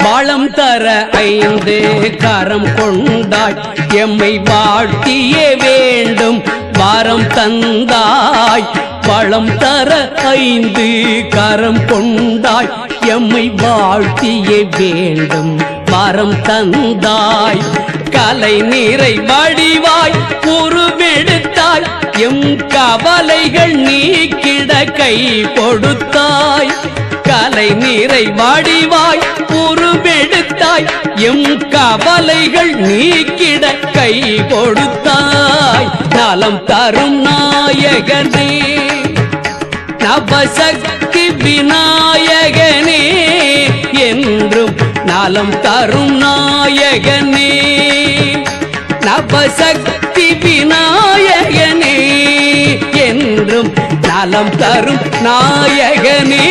வளம் தர 5 கரம் கொண்டாய் எம்மை வாழ்த்தியே வேண்டும் வாரம் தந்தாய் வளம் தர 5 கரம் கொண்டாய் எம்மை வாழ்த்தியே வேண்டும் வாரம் தந்தாய் கலை நீரை வடிவாய் உருவெடுத்தாய் எம் கவலைகள் நீக்கிட கை கொடுத்தாய் கலை நீரை வடிவாய் உருவெடுத்தாய் எம் கவலைகள் நீக்கிட கை கொடுத்தாய் நலம் தரும் நாயகனே நவசக்தி விநாயகனே என்றும் நலம் தரும் நாயகனே நவசக்தி விநாயகனே என்றும் நலம் தரும் நாயகனே